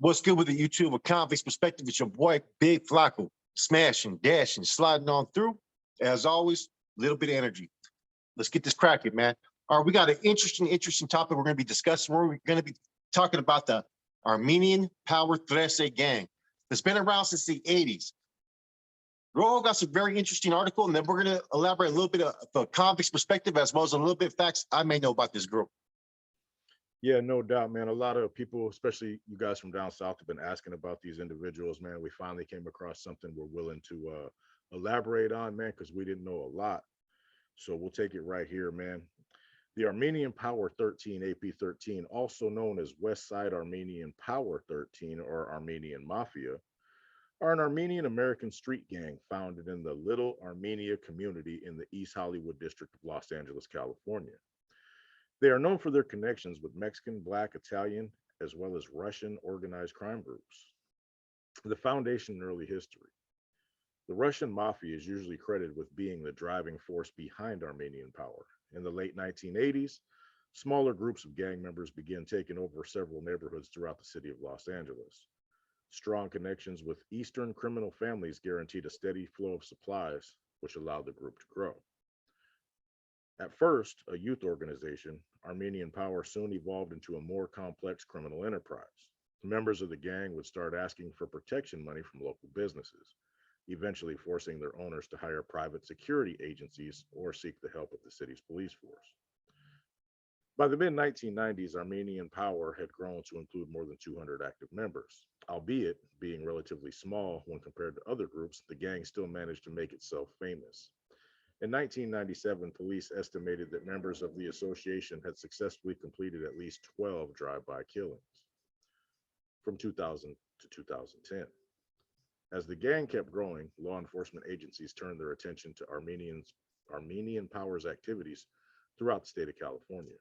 What's good with the YouTube? A convict's perspective. It's your boy, Big Flacco, smashing, dashing, sliding on through. As always, a little bit of energy. Let's get this cracking, man. All right, we got an interesting topic we're going to be discussing. We're going to be talking about the Armenian Power 13 gang. It's been around since the 80s. Ro got some very interesting article, and then we're going to elaborate a little bit of the convict's perspective as well as a little bit of facts I may know about this group. Yeah, no doubt, man. A lot of people, especially you guys from down south, have been asking about these individuals, man. We finally came across something we're willing to elaborate on, man, because we didn't know a lot. So we'll take it right here, man. The Armenian Power 13, AP 13, also known as West Side Armenian Power 13 or Armenian Mafia, are an Armenian American street gang founded in the Little Armenia community in the East Hollywood district of Los Angeles, California. They are known for their connections with Mexican, Black, Italian, as well as Russian organized crime groups. The foundation and early history. The Russian mafia is usually credited with being the driving force behind Armenian Power. In the late 1980s, smaller groups of gang members began taking over several neighborhoods throughout the city of Los Angeles. Strong connections with Eastern criminal families guaranteed a steady flow of supplies, which allowed the group to grow. At first, a youth organization, Armenian Power soon evolved into a more complex criminal enterprise. Members of the gang would start asking for protection money from local businesses, eventually forcing their owners to hire private security agencies or seek the help of the city's police force. By the mid-1990s, Armenian Power had grown to include more than 200 active members. Albeit being relatively small when compared to other groups, the gang still managed to make itself famous. In 1997, police estimated that members of the association had successfully completed at least 12 drive-by killings from 2000 to 2010. As the gang kept growing, law enforcement agencies turned their attention to Armenian Power's activities throughout the state of California.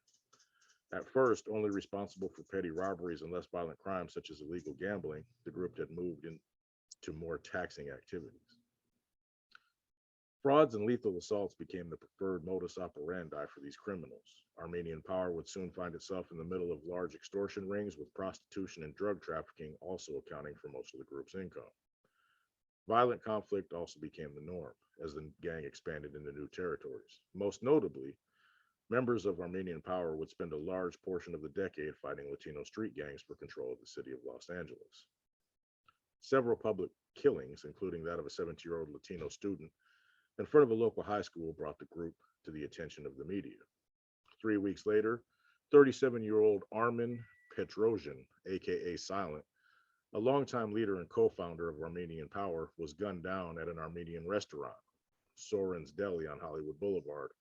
At first, only responsible for petty robberies and less violent crimes such as illegal gambling, the group had moved into more taxing activities. Frauds and lethal assaults became the preferred modus operandi for these criminals. Armenian Power would soon find itself in the middle of large extortion rings, with prostitution and drug trafficking also accounting for most of the group's income. Violent conflict also became the norm as the gang expanded into new territories. Most notably, members of Armenian Power would spend a large portion of the decade fighting Latino street gangs for control of the city of Los Angeles. Several public killings, including that of a 17-year-old Latino student in front of a local high school, brought the group to the attention of the media. 3 weeks later, 37-year-old Armen Petrosian, aka Silent, a longtime leader and co-founder of Armenian Power, was gunned down at an Armenian restaurant, Soren's Deli on Hollywood Boulevard,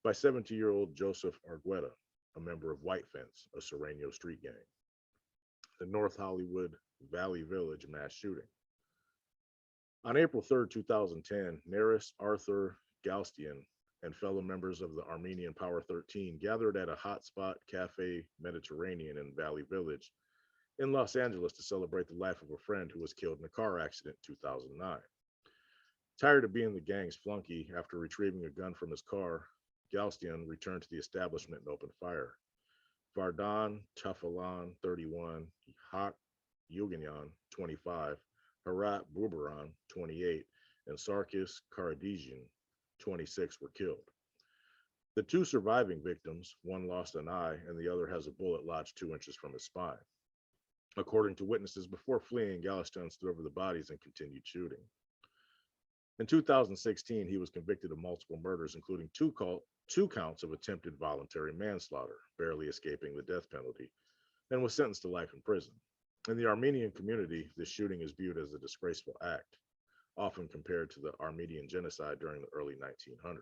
by 70-year-old Joseph Argueta, a member of White Fence, a Serrano street gang. The North Hollywood Valley Village mass shooting. On April 3, 2010, Neris Arthur Galstian and fellow members of the Armenian Power 13 gathered at a hotspot Cafe Mediterranean in Valley Village in Los Angeles to celebrate the life of a friend who was killed in a car accident in 2009. Tired of being the gang's flunky, after retrieving a gun from his car, Galstian returned to the establishment and opened fire. Vardan Tafalan, 31, Hak Yuganyan, 25, Harat Bubaran, 28, and Sarkis Karadžian, 26, were killed. The two surviving victims, one lost an eye and the other has a bullet lodged 2 inches from his spine. According to witnesses, before fleeing, Galstian stood over the bodies and continued shooting. In 2016, he was convicted of multiple murders, including two counts of attempted voluntary manslaughter, barely escaping the death penalty, and was sentenced to life in prison. In the Armenian community, this shooting is viewed as a disgraceful act, often compared to the Armenian genocide during the early 1900s.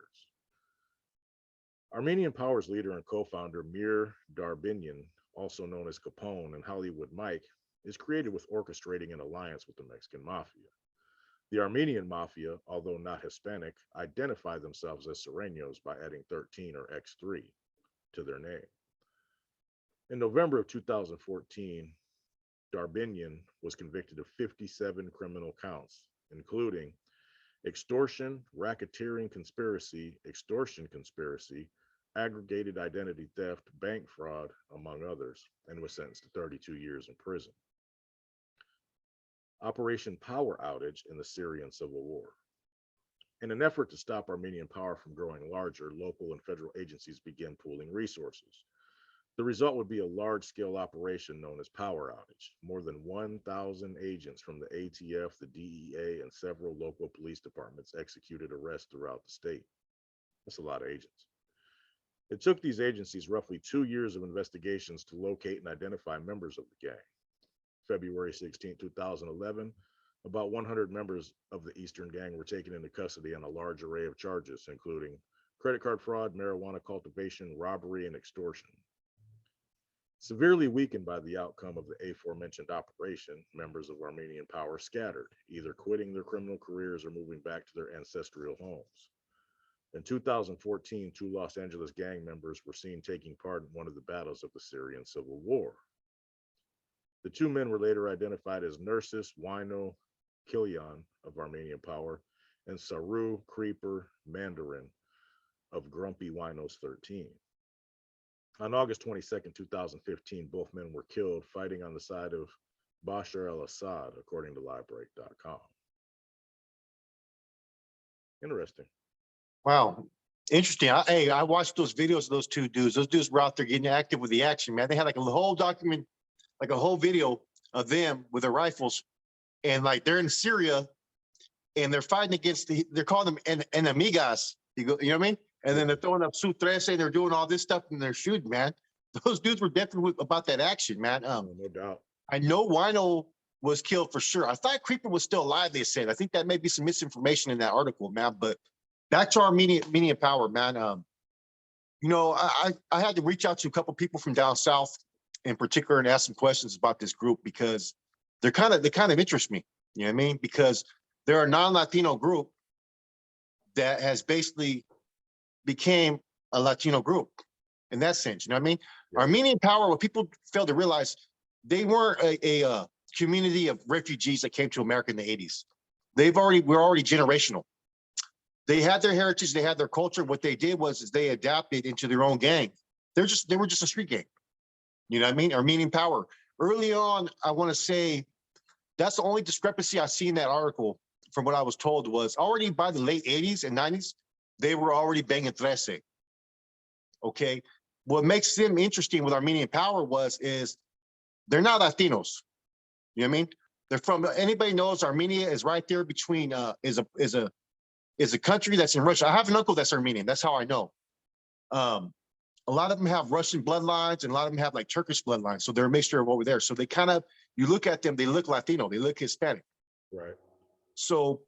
Armenian Power's leader and co-founder Mir Darbinian, also known as Capone and Hollywood Mike, is created with orchestrating an alliance with the Mexican mafia. The Armenian mafia, although not Hispanic, identify themselves as Serranos by adding 13 or X3 to their name. In November of 2014, Darbinian was convicted of 57 criminal counts, including extortion, racketeering conspiracy, extortion conspiracy, aggravated identity theft, bank fraud, among others, and was sentenced to 32 years in prison. Operation Power Outage in the Syrian civil war. In an effort to stop Armenian Power from growing larger, local and federal agencies began pooling resources. The result would be a large-scale operation known as Power Outage. More than 1,000 agents from the ATF, the DEA, and several local police departments executed arrests throughout the state. That's a lot of agents. It took these agencies roughly 2 years of investigations to locate and identify members of the gang. February 16, 2011, about 100 members of the Eastern Gang were taken into custody on a large array of charges, including credit card fraud, marijuana cultivation, robbery, and extortion. Severely weakened by the outcome of the aforementioned operation, members of Armenian Power scattered, either quitting their criminal careers or moving back to their ancestral homes. In 2014, 2 Los Angeles gang members were seen taking part in one of the battles of the Syrian civil war. The 2 men were later identified as Nursis Wino Kilyan of Armenian Power and Saru Creeper Mandarin of Grumpy Winos 13. On August 22, 2015, both men were killed fighting on the side of Bashar al-Assad, according to livebreak.com. Interesting. Wow. Interesting. I watched those videos of those 2 dudes. Those dudes were out there getting active with the action, man. They had like a whole document, like a whole video of them with their rifles. And like they're in Syria and they're fighting against they're calling them enemigas. You know what I mean? And then they're throwing up Su 13, they're doing all this stuff and they're shooting, man. Those dudes were definitely about that action, man. No doubt. I know Wino was killed for sure. I thought Creeper was still alive, they said. I think that may be some misinformation in that article, man. But back to Armenian Power, man. You know, I had to reach out to a couple people from down south in particular and ask some questions about this group because they kind of interest me. You know what I mean? Because they're a non-Latino group that has basically became a Latino group in that sense. You know what I mean? Yeah. Armenian Power, what people fail to realize, they weren't a community of refugees that came to America in the 80s. We're already generational. They had their heritage, they had their culture. What they did was they adapted into their own gang. They were just a street gang. You know what I mean? Armenian Power. Early on, I want to say that's the only discrepancy I see in that article from what I was told was already by the late 80s and 90s, they were already banging Trece. Okay. What makes them interesting with Armenian Power is they're not Latinos. You know what I mean? They're from, anybody knows Armenia is right there between, is a country that's in Russia. I have an uncle that's Armenian. That's how I know. A lot of them have Russian bloodlines and a lot of them have like Turkish bloodlines. So they're a mixture of over there. So they kind of, you look at them, they look Latino, they look Hispanic. Right. So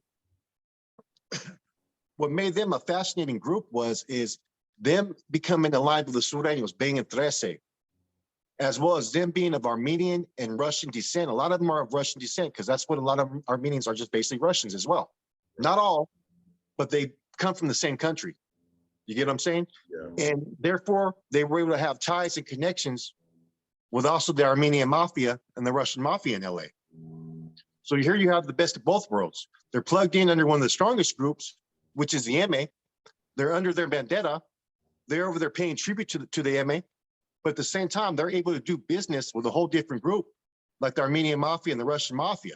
what made them a fascinating group is them becoming aligned with the Sureños, being in Trece, as well as them being of Armenian and Russian descent. A lot of them are of Russian descent because that's what a lot of Armenians are, just basically Russians as well. Right. Not all, but they come from the same country. You get what I'm saying? Yeah. And therefore, they were able to have ties and connections with also the Armenian mafia and the Russian mafia in LA. So here you have the best of both worlds. They're plugged in under one of the strongest groups, which is the MA. They're under their vendetta. They're over there paying tribute to the MA. But at the same time, they're able to do business with a whole different group, like the Armenian mafia and the Russian mafia.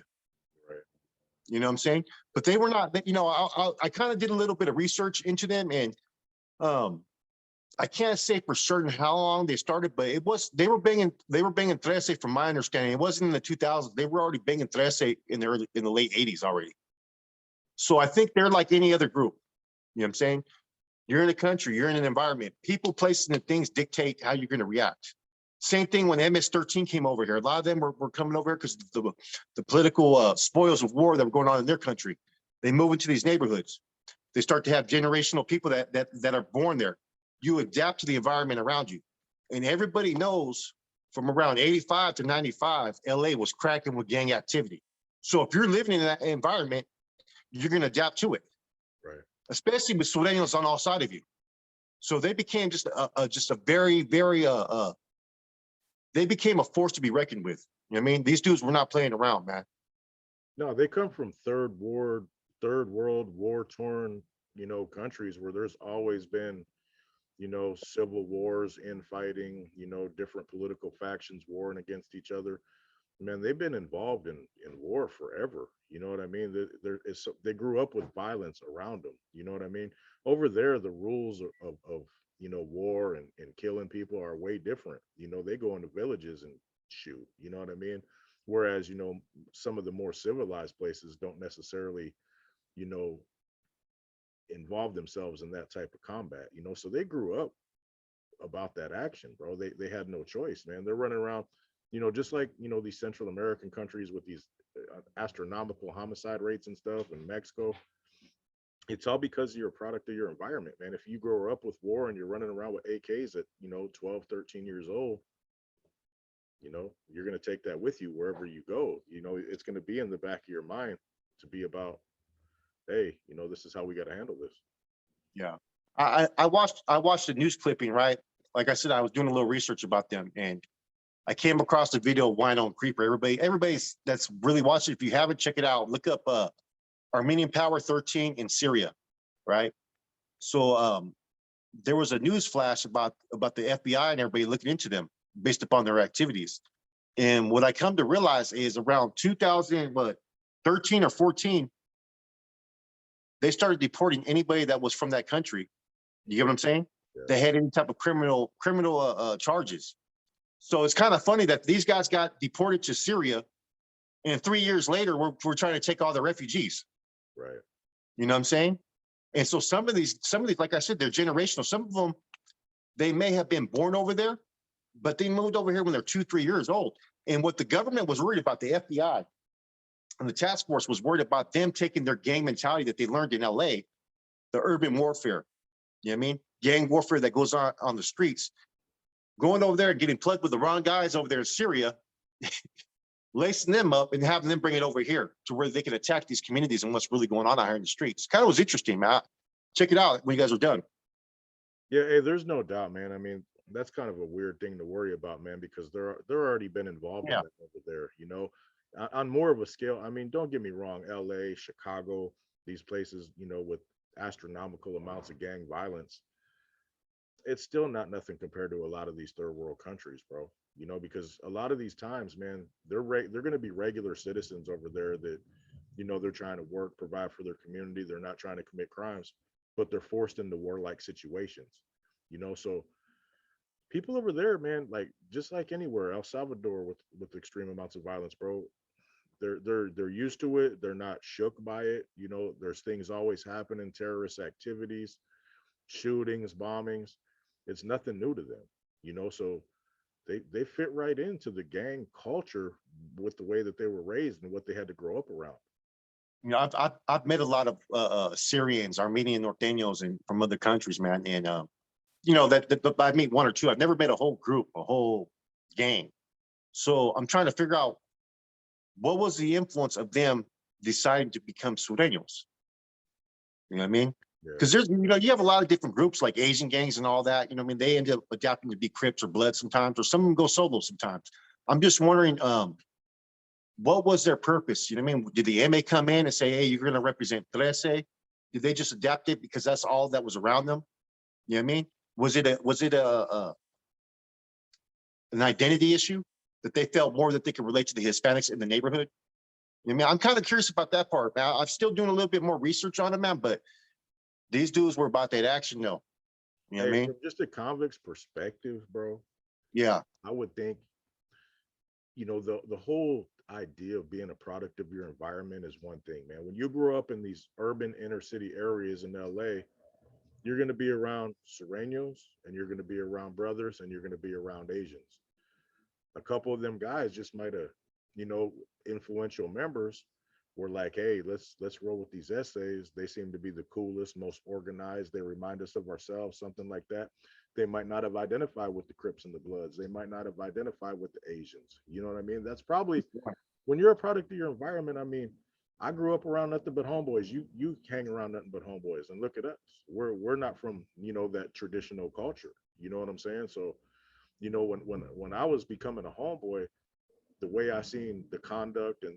Right. You know what I'm saying? But they were not, you know, I kind of did a little bit of research into them, and I can't say for certain how long they started, but they were banging Trece from my understanding. It wasn't in the 2000s. They were already banging Trece in the late 80s already. So I think they're like any other group. You know what I'm saying? You're in a country, you're in an environment. People, places, and things dictate how you're going to react. Same thing when MS-13 came over here. A lot of them were coming over here because the political spoils of war that were going on in their country. They move into these neighborhoods. They start to have generational people that are born there. You adapt to the environment around you. And everybody knows from around 85 to 95, LA was cracking with gang activity. So if you're living in that environment, you're going to adapt to it. Right. Especially with Sureños on all sides of you. So they became just a very, very, they became a force to be reckoned with. You know what I mean? These dudes were not playing around, man. No, they come from third world war-torn, you know, countries where there's always been, you know, civil wars, infighting, you know, different political factions warring against each other. man, they've been involved in war forever. You know what I mean? They grew up with violence around them. You know what I mean? Over there, the rules of war and killing people are way different. You know, they go into villages and shoot. You know what I mean? Whereas some of the more civilized places don't necessarily you know involve themselves in that type of combat. You know, so they grew up about that action, bro. They had no choice, man. They're running around, just like these Central American countries with these astronomical homicide rates and stuff, in Mexico. It's all because you're a product of your environment, man. If you grow up with war and you're running around with AKs at 12, 13 years old, you're going to take that with you wherever you go. It's going to be in the back of your mind to be about, hey, this is how we got to handle this. Yeah. I watched the news clipping, right? Like I said, I was doing a little research about them, and I came across the video of Wine on Creeper. Everybody's that's really watching. If you haven't, check it out. Look up Armenian Power 13 in Syria, right? So there was a news flash about the FBI and everybody looking into them based upon their activities. And what I come to realize is around 2013 or 14, they started deporting anybody that was from that country. You get what I'm saying? Yeah. They had any type of criminal charges. So it's kind of funny that these guys got deported to Syria, and 3 years later, we're trying to take all the refugees. Right. You know what I'm saying? And so some of these, like I said, they're generational. Some of them, they may have been born over there, but they moved over here when they're 2, 3 years old. And what the government was worried about, the FBI and the task force was worried about them taking their gang mentality that they learned in LA, the urban warfare. You know what I mean? Gang warfare that goes on the streets, going over there and getting plugged with the wrong guys over there in Syria, lacing them up and having them bring it over here to where they can attack these communities and what's really going on out here in the streets. Kind of was interesting, man. Check it out when you guys are done. Yeah, hey, there's no doubt, man. I mean, that's kind of a weird thing to worry about, man, because they're already been involved in Yeah. that over there, on more of a scale. I mean, don't get me wrong, LA, Chicago, these places, with astronomical amounts of gang violence, it's still not nothing compared to a lot of these third world countries, bro. Because a lot of these times, man, they're going to be regular citizens over there that, they're trying to work, provide for their community. They're not trying to commit crimes, but they're forced into warlike situations. So people over there, man, like just like anywhere, El Salvador with extreme amounts of violence, bro. They're used to it. They're not shook by it. There's things always happening, terrorist activities, shootings, bombings. It's nothing new to them. So they fit right into the gang culture with the way that they were raised and what they had to grow up around. I've met a lot of Syrians, Armenian Norteños, and from other countries, man. And that I meet one or two. I've never met a whole group, a whole gang. So I'm trying to figure out what was the influence of them deciding to become Sureños. You know what I mean? Yeah. Because there's, you have a lot of different groups like Asian gangs and all that. I mean, they end up adapting to be Crips or Bloods sometimes, or some of them go solo sometimes. I'm just wondering, what was their purpose? You know what I mean? Did the MA come in and say, hey, you're going to represent Trece? Did they just adapt it because that's all that was around them? You know what I mean? Was it an identity issue that they felt more that they could relate to the Hispanics in the neighborhood? You know what I mean, I'm kind of curious about that part. Now, I'm still doing a little bit more research on it, man, but these dudes were about that action, though. You know what I mean? From just a convict's perspective, bro, Yeah. I would think, the whole idea of being a product of your environment is one thing, man. When you grow up in these urban inner city areas in LA, you're going to be around Sureños and you're going to be around brothers and you're going to be around Asians. A couple of them guys just might have, influential members were like, hey, let's roll with these essays. They seem to be the coolest, most organized. They remind us of ourselves, something like that. They might not have identified with the Crips and the Bloods. They might not have identified with the Asians. You know what I mean? That's probably, when you're a product of your environment. I mean, I grew up around nothing but homeboys. You hang around nothing but homeboys, and look at us. We're not from that traditional culture. You know what I'm saying? So, when I was becoming a homeboy, the way I seen the conduct and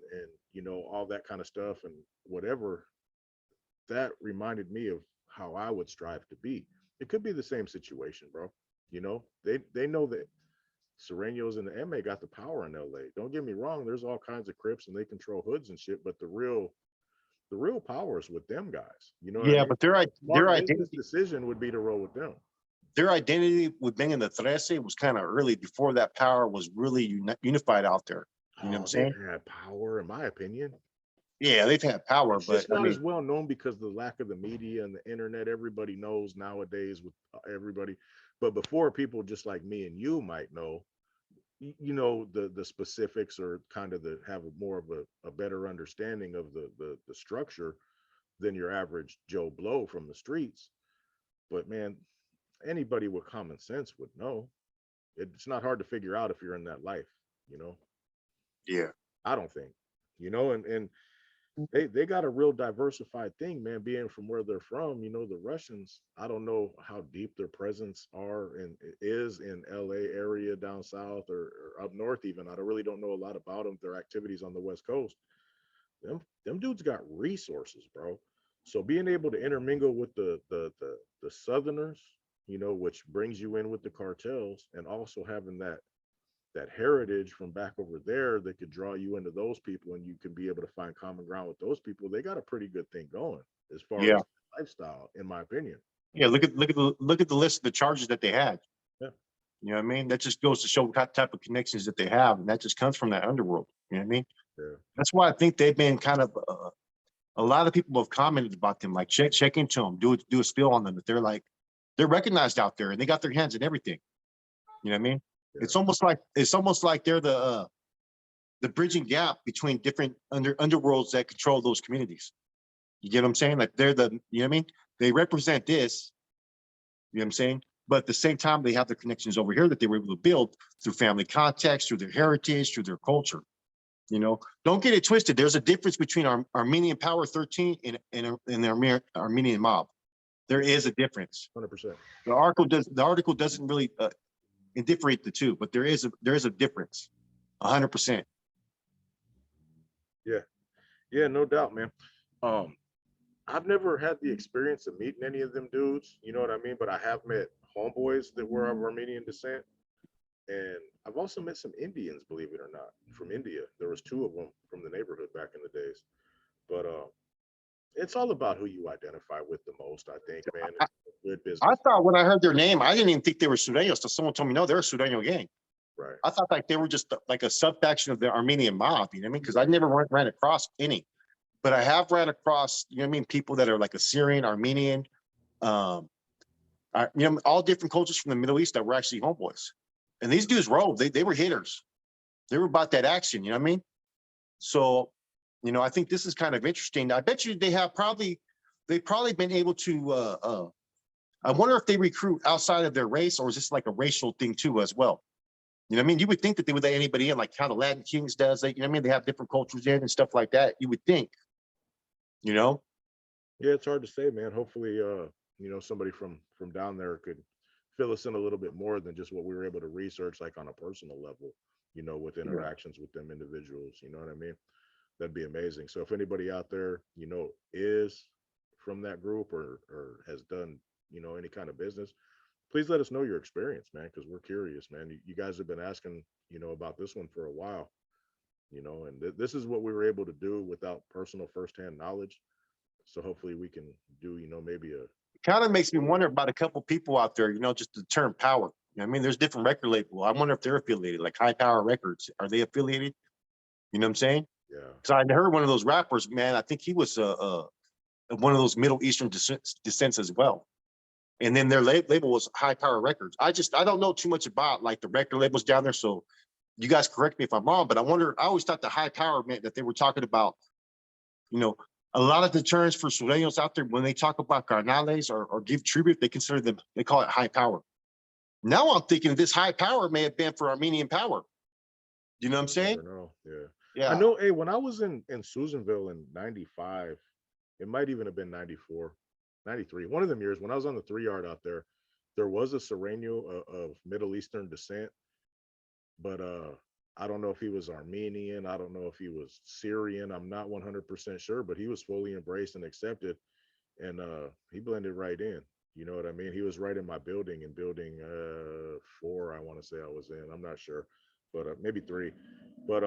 all that kind of stuff and whatever, that reminded me of how I would strive to be. It could be the same situation, bro. They know that Sureños and the MA got the power in LA. Don't get me wrong, there's all kinds of Crips and they control hoods and shit, but the real power is with them guys. You know what I Yeah, mean? but their Smart business identity decision would be to roll with them. with being in the Trece was kind of early before that power was really unified out there. You know what I'm Oh, they've saying? had power, in my opinion. Yeah, they've had power, It's but just I not mean, as well known because of the lack of the media and the internet. Everybody knows nowadays with everybody. But before, people just like me and you might know, you know, the specifics, or kind of the have more of a better understanding of the structure than your average Joe Blow from the streets. But man, anybody with common sense would know. It's not hard to figure out if you're in that life, you know. yeah, I don't think, and they got a real diversified thing, man, being from where they're from. You know, the Russians, I don't know how deep their presence are and is in LA area down south, or up north even. I really don't know a lot about them, their activities on the West Coast. Them dudes got resources, bro. So being able to intermingle with the Southerners, you know, which brings you in with the cartels, and also having that heritage from back over there that could draw you into those people, and you can be able to find common ground with those people. They got a pretty good thing going as far yeah, as lifestyle, in my opinion. yeah. Look at the list of the charges that they had. Yeah, You know what I mean? That just goes to show what type of connections that they have, and that just comes from that underworld. You know what I mean? yeah, That's why I think they've been kind of a lot of people have commented about them, like check into them, do a spill on them. That they're recognized out there and they got their hands in everything. You know what I mean? yeah. It's almost like they're the bridging gap between different underworlds that control those communities. You get what I'm saying? Like they're you know what I mean? They represent this, you know what I'm saying? But at the same time, they have their connections over here that they were able to build through family context, through their heritage, through their culture. You know, don't get it twisted. There's a difference between our Armenian Power 13 and the Armenian mob. There is a difference. 100%. The article doesn't really differentiate the two, but there is a difference. 100%. Yeah, yeah, no doubt, man. Um, I've never had the experience of meeting any of them dudes, you know what I mean? But I have met homeboys that were of Armenian descent. And I've also met some Indians, believe it or not, from India. There was two of them from the neighborhood back in the days. But it's all about who you identify with the most, I think, man. I, It's good I business. thought when I heard their name, I didn't even think they were Sureños. So someone told me no, they're a Sureño gang. Right. I thought like they were just like a subfaction of the Armenian mob. You know what I mean? Because I never ran across any, but I have ran across, you know what I mean, people that are like Assyrian, Armenian, um, all different cultures from the Middle East that were actually homeboys. And these dudes rolled. They were hitters. They were about that action. You know what I mean? So, I think this is kind of interesting. I bet you they've probably been able to. I wonder if they recruit outside of their race, or is this like a racial thing too as well? You know what I mean? You would think that they would let anybody in, like how the Latin Kings does. You know what I mean? They have different cultures in and stuff like that. You would think, you know? Yeah, it's hard to say, man. Hopefully, somebody from down there could fill us in a little bit more than just what we were able to research, like on a personal level, with Yeah. interactions with them individuals. You know what I mean? That'd be amazing. So if anybody out there, is from that group, or has done, any kind of business, please let us know your experience, man, because we're curious, man. You guys have been asking, about this one for a while, and this is what we were able to do without personal firsthand knowledge. So hopefully we can do, maybe a Kind of makes me wonder about a couple people out there, just the term power. You know what I mean? There's different record labels. I wonder if they're affiliated, like High Power Records. Are they affiliated? You know what I'm saying? yeah, Because I heard one of those rappers, man. I think he was one of those Middle Eastern descents as well. And then their label was High Power Records. I don't know too much about like the record labels down there, so you guys correct me if I'm wrong. But I wonder. I always thought the High Power meant that they were talking about, you know, a lot of the terms for Sureños out there when they talk about carnales or give tribute, they consider them. They call it high power. Now I'm thinking this high power may have been for Armenian power. You know what I'm saying? never know. Yeah. I Yeah. know, hey, when I was in Susanville in 95, it might even have been 94, 93, one of them years when I was on the 3 yard out there was a Sereno of Middle Eastern descent, but I don't know if he was Armenian. I don't know if he was Syrian. I'm not 100% sure, but he was fully embraced and accepted, and he blended right in. You know what I mean? He was right in my building, in building 4, I want to say I was in. I'm not sure, but maybe 3. But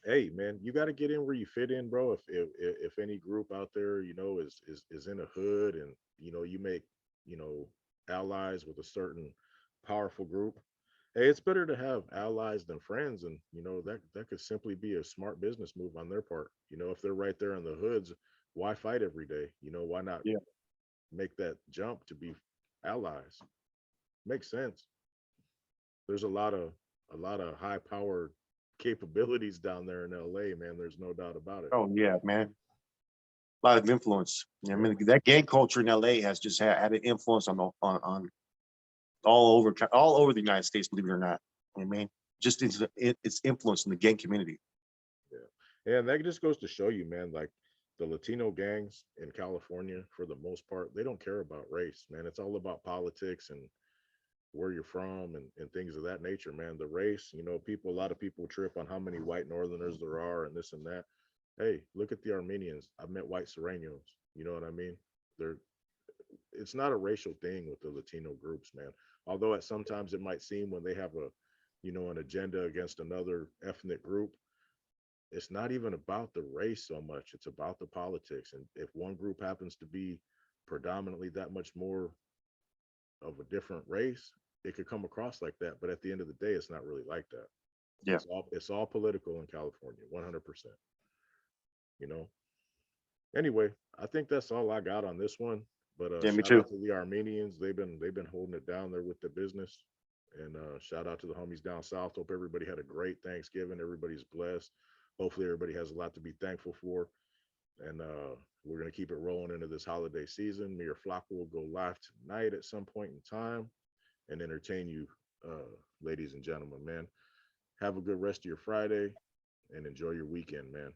hey man, you got to get in where you fit in, bro. If any group out there, is in a hood, and you make, you know, allies with a certain powerful group. Hey, it's better to have allies than friends, and that could simply be a smart business move on their part. If they're right there in the hoods, why fight every day? Why not Yeah. make that jump to be allies? Makes sense. There's a lot of high powered capabilities down there in LA, man. There's no doubt about it. Oh yeah, man. A lot of influence. I Yeah. mean, that gang culture in LA has just had an influence on all over the United States, believe it or not. I mean, just its influence in the gang community. Yeah. And that just goes to show you, man, like the Latino gangs in California, for the most part, they don't care about race, man. It's all about politics and where you're from, and things of that nature, man. The race, a lot of people trip on how many white Northerners there are and this and that. Hey, look at the Armenians. I've met white Serranos. You know what I mean? They're It's not a racial thing with the Latino groups, man. Although at sometimes it might seem when they have an agenda against another ethnic group, it's not even about the race so much. It's about the politics. And if one group happens to be predominantly that much more of a different race, it could come across like that. But at the end of the day, it's not really like that. Yeah. It's all political in California, 100%. You know. Anyway, I think that's all I got on this one. But Yeah, me shout too. out to the Armenians. They've been holding it down there with the business. And shout out to the homies down south. Hope everybody had a great Thanksgiving. Everybody's blessed. Hopefully everybody has a lot to be thankful for. And we're gonna keep it rolling into this holiday season. Me or Flocka will go live tonight at some point in time and entertain you, ladies and gentlemen. Man, have a good rest of your Friday and enjoy your weekend, man.